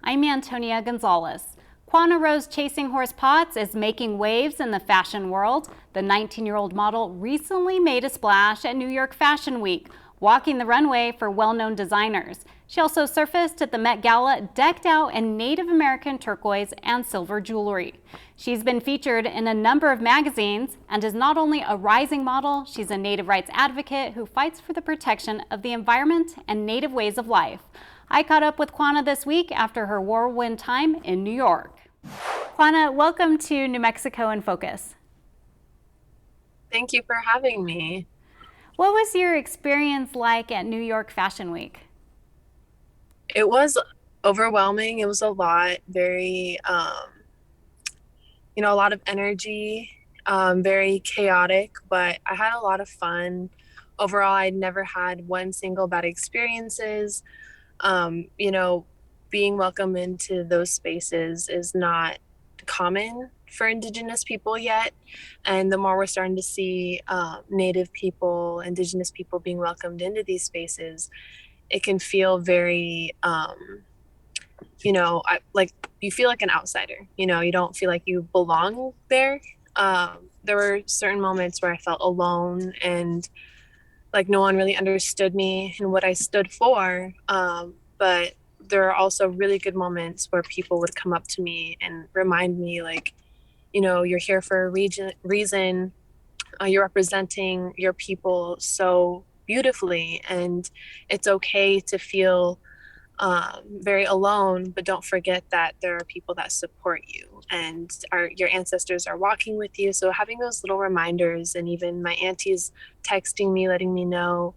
I'm Antonia Gonzalez. Quanah Rose Chasing Horse Potts is making waves in the fashion world. The 19-year-old model recently made a splash at New York Fashion Week, walking the runway for well-known designers. She also surfaced at the Met Gala decked out in Native American turquoise and silver jewelry. She's been featured in a number of magazines and is not only a rising model, she's a native rights advocate who fights for the protection of the environment and native ways of life. I caught up with Quanah this week after her whirlwind time in New York. Quanah, welcome to New Mexico in Focus. Thank you for having me. What was your experience like at New York Fashion Week? It was overwhelming. It was a lot, very, a lot of energy, very chaotic, but I had a lot of fun. Overall, I'd never had one single bad experiences. Um, you know, Being welcome into those spaces is not common for Indigenous people yet. And the more we're starting to see Native people, Indigenous people being welcomed into these spaces, it can feel very like you feel like an outsider. You don't feel like you belong there. There were certain moments where I felt alone and like no one really understood me and what I stood for. But there are also really good moments where people would come up to me and remind me, like, you're here for a reason. You're representing your people so beautifully, and it's okay to feel very alone, but don't forget that there are people that support you and your ancestors are walking with you. So having those little reminders, and even my aunties texting me, letting me know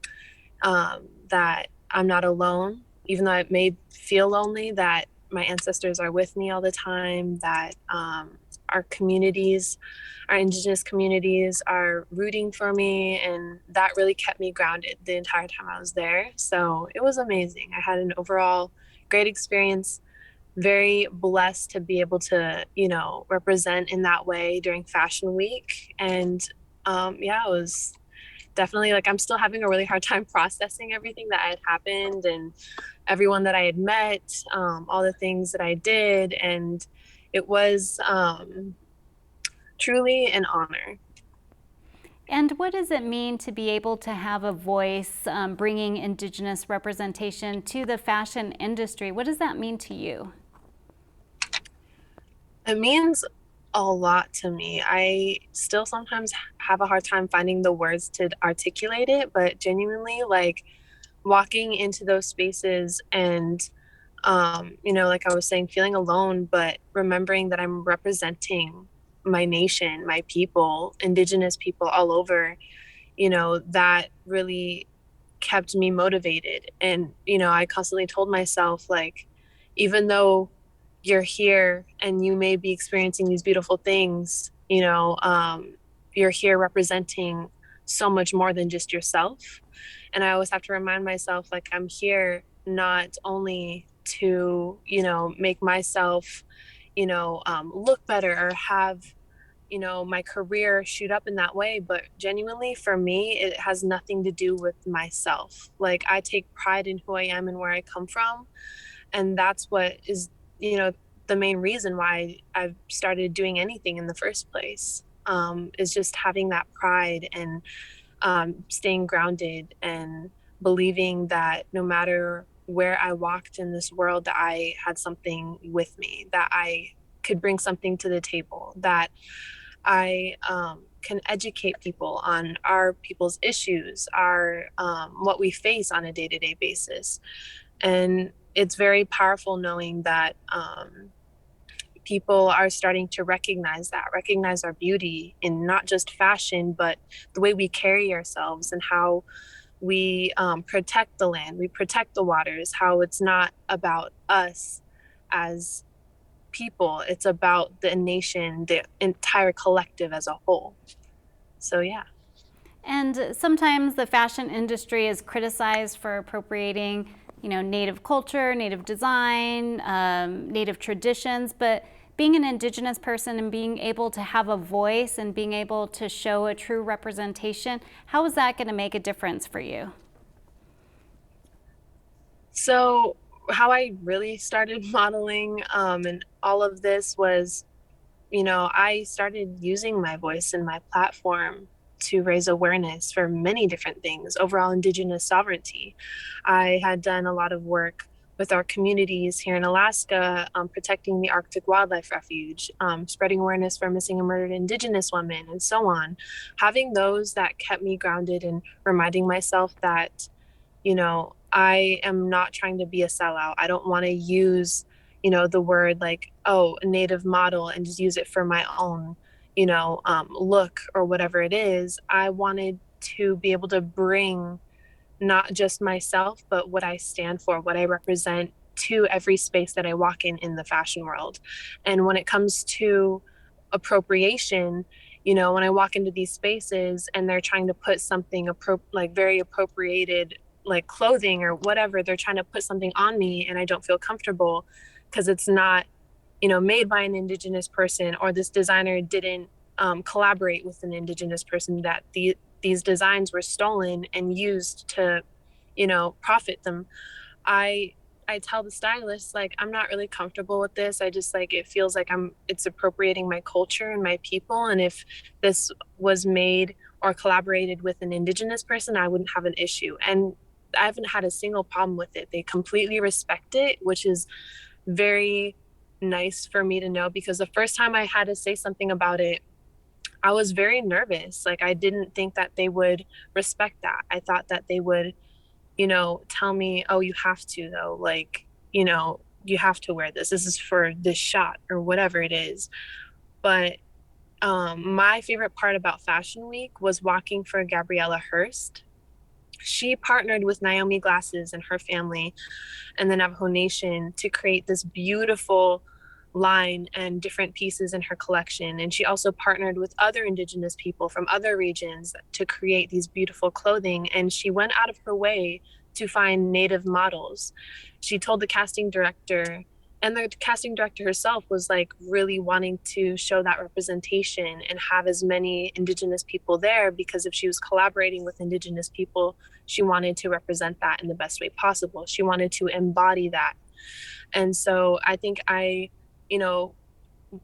that I'm not alone, even though it may feel lonely, that my ancestors are with me all the time, that our communities, our Indigenous communities are rooting for me. And that really kept me grounded the entire time I was there. So it was amazing. I had an overall great experience, very blessed to be able to, represent in that way during Fashion Week. And yeah, it was definitely like I'm still having a really hard time processing everything that had happened and everyone that I had met, all the things that I did. And it was truly an honor. And what does it mean to be able to have a voice bringing Indigenous representation to the fashion industry? What does that mean to you? It means a lot to me. I still sometimes have a hard time finding the words to articulate it, but genuinely, like walking into those spaces and like I was saying, feeling alone, but remembering that I'm representing my nation, my people, Indigenous people all over, that really kept me motivated. And, I constantly told myself, like, even though you're here and you may be experiencing these beautiful things, you're here representing so much more than just yourself. And I always have to remind myself, like, I'm here not only to, make myself, look better or have, my career shoot up in that way, but genuinely for me, it has nothing to do with myself. Like, I take pride in who I am and where I come from. And that's what is, the main reason why I've started doing anything in the first place, is just having that pride and staying grounded and believing that no matter where I walked in this world, that I had something with me, that I could bring something to the table, that I can educate people on our people's issues, our what we face on a day-to-day basis. And it's very powerful knowing that people are starting to recognize our beauty in not just fashion, but the way we carry ourselves and how we protect the land, we protect the waters, how it's not about us as people, it's about the nation, the entire collective as a whole. So, yeah. And sometimes the fashion industry is criticized for appropriating, native culture, native design, native traditions, but being an Indigenous person and being able to have a voice and being able to show a true representation, how is that going to make a difference for you? So, how I really started modeling and all of this was, I started using my voice and my platform to raise awareness for many different things. Overall, Indigenous sovereignty. I had done a lot of work with our communities here in Alaska, protecting the Arctic Wildlife Refuge, spreading awareness for missing and murdered Indigenous women, and so on. Having those that kept me grounded and reminding myself that I am not trying to be a sellout. I don't want to use, the word like, oh, a native model and just use it for my own, look or whatever it is. I wanted to be able to bring not just myself, but what I stand for, what I represent to every space that I walk in the fashion world. And when it comes to appropriation, when I walk into these spaces and they're trying to put something like very appropriated, like clothing or whatever, they're trying to put something on me and I don't feel comfortable because it's not, made by an Indigenous person, or this designer didn't collaborate with an Indigenous person, that these designs were stolen and used to, profit them. I I tell the stylist, like, I'm not really comfortable with this. I just like, it feels like it's appropriating my culture and my people. And if this was made or collaborated with an Indigenous person, I wouldn't have an issue. And I haven't had a single problem with it. They completely respect it, which is very nice for me to know, because the first time I had to say something about it, I was very nervous. Like, I didn't think that they would respect that. I thought that they would, tell me, oh, you have to, though. Like, you have to wear this. This is for this shot or whatever it is. But my favorite part about Fashion Week was walking for Gabriella Hearst. She partnered with Naomi Glasses and her family and the Navajo Nation to create this beautiful line and different pieces in her collection. And she also partnered with other Indigenous people from other regions to create these beautiful clothing. And she went out of her way to find Native models. She told the casting director, and the casting director herself was like really wanting to show that representation and have as many Indigenous people there, because if she was collaborating with Indigenous people, she wanted to represent that in the best way possible. She wanted to embody that. And so I think you know,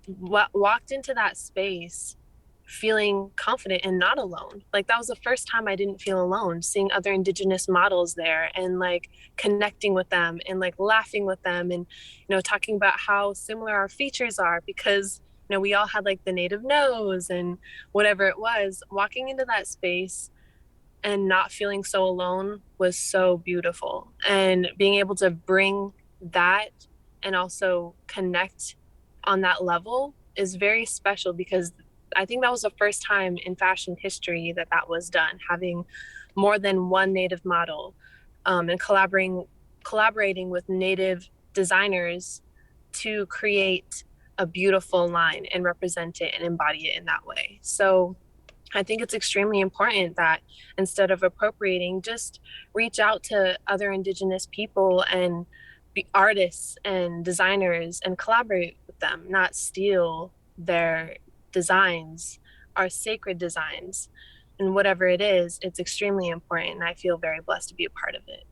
walked into that space feeling confident and not alone. Like, that was the first time I didn't feel alone, seeing other Indigenous models there and like connecting with them and like laughing with them and, talking about how similar our features are, because, we all had like the native nose and whatever it was. Walking into that space and not feeling so alone was so beautiful. And being able to bring that and also connect on that level is very special, because I think that was the first time in fashion history that that was done, having more than one native model, and collaborating with native designers to create a beautiful line and represent it and embody it in that way. So I think it's extremely important that instead of appropriating, just reach out to other Indigenous people and be artists and designers and collaborate with them, not steal their designs, our sacred designs. And whatever it is, it's extremely important. And I feel very blessed to be a part of it.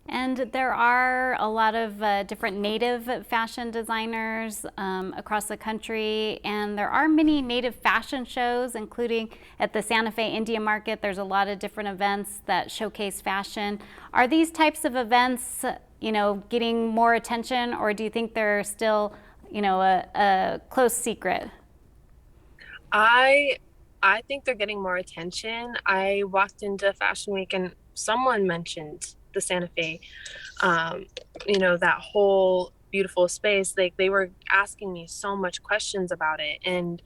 And there are a lot of different native fashion designers across the country, and there are many native fashion shows, including at the Santa Fe Indian Market. There's a lot of different events that showcase fashion. Are these types of events, getting more attention, or do you think they're still, a close secret? I I think they're getting more attention. I walked into Fashion Week and someone mentioned the Santa Fe, um, that whole beautiful space. Like, they were asking me so much questions about it. And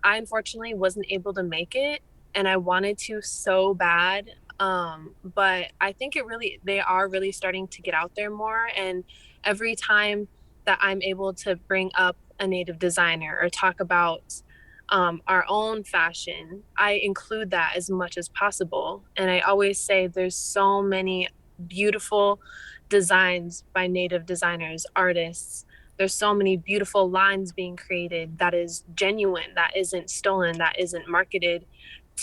I unfortunately wasn't able to make it. And I wanted to so bad. But I think they are really starting to get out there more. And every time that I'm able to bring up a native designer or talk about our own fashion, I include that as much as possible. And I always say there's so many beautiful designs by native designers, artists. There's so many beautiful lines being created that is genuine, that isn't stolen, that isn't marketed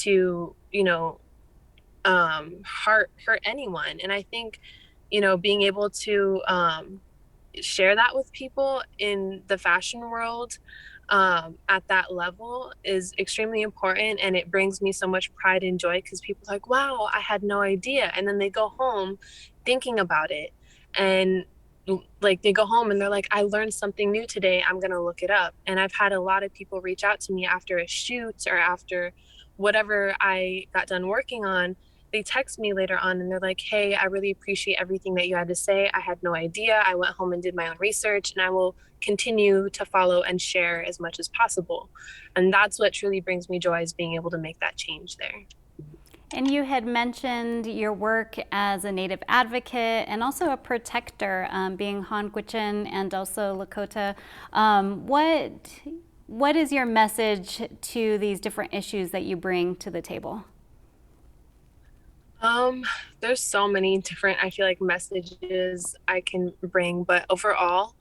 to, hurt anyone. And I think, being able to share that with people in the fashion world at that level is extremely important. And it brings me so much pride and joy because people are like, wow, I had no idea. And then they go home thinking about it. And like they go home and they're like, I learned something new today. I'm going to look it up. And I've had a lot of people reach out to me after a shoot or after whatever I got done working on. They text me later on and they're like, hey, I really appreciate everything that you had to say. I had no idea. I went home and did my own research, and I will continue to follow and share as much as possible. And that's what truly brings me joy, is being able to make that change there. And you had mentioned your work as a Native advocate and also a protector, being Hankwichin and also Lakota. What is your message to these different issues that you bring to the table? There's so many different, I feel like, messages I can bring, but overall,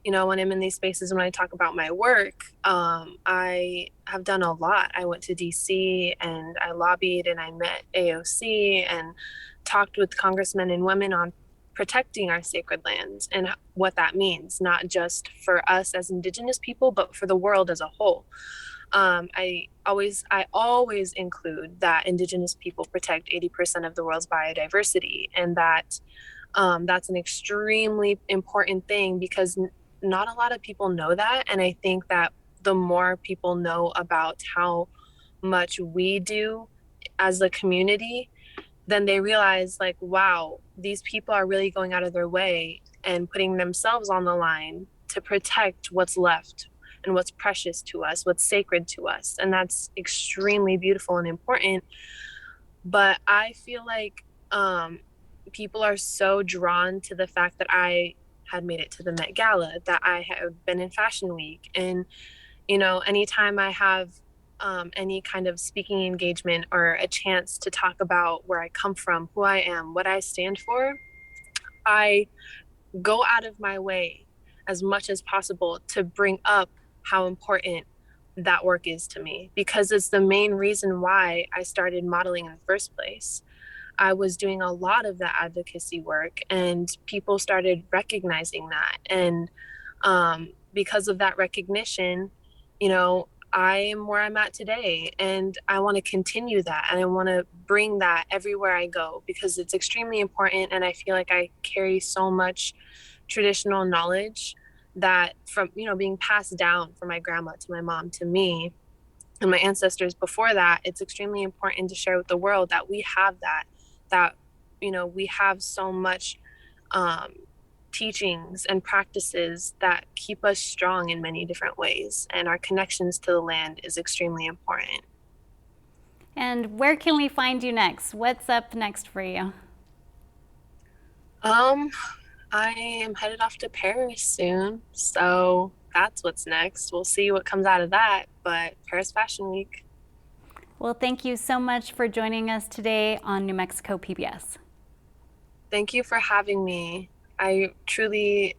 when I'm in these spaces and when I talk about my work, I have done a lot. I went to DC and I lobbied and I met AOC and talked with congressmen and women on protecting our sacred lands and what that means, not just for us as Indigenous people, but for the world as a whole. I always include that Indigenous people protect 80% of the world's biodiversity, and that that's an extremely important thing because not a lot of people know that. And I think that the more people know about how much we do as a community, then they realize, like, wow, these people are really going out of their way and putting themselves on the line to protect what's left and what's precious to us, what's sacred to us. And that's extremely beautiful and important. But I feel like people are so drawn to the fact that I had made it to the Met Gala, that I have been in Fashion Week. And, anytime I have any kind of speaking engagement or a chance to talk about where I come from, who I am, what I stand for, I go out of my way as much as possible to bring up how important that work is to me, because it's the main reason why I started modeling in the first place. I was doing a lot of that advocacy work, and people started recognizing that. And because of that recognition, I am where I'm at today, and I want to continue that. And I want to bring that everywhere I go because it's extremely important. And I feel like I carry so much traditional knowledge that from, being passed down from my grandma to my mom to me and my ancestors before that. It's extremely important to share with the world that we have that we have so much um, teachings and practices that keep us strong in many different ways, and our connections to the land is extremely important. And where can we find you next? What's up next for you? um I am headed off to Paris soon, so that's what's next. We'll see what comes out of that, but Paris Fashion Week. Well, thank you so much for joining us today on New Mexico PBS. Thank you for having me. I truly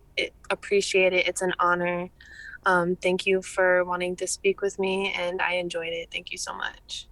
appreciate it. It's an honor. Thank you for wanting to speak with me, and I enjoyed it. Thank you so much.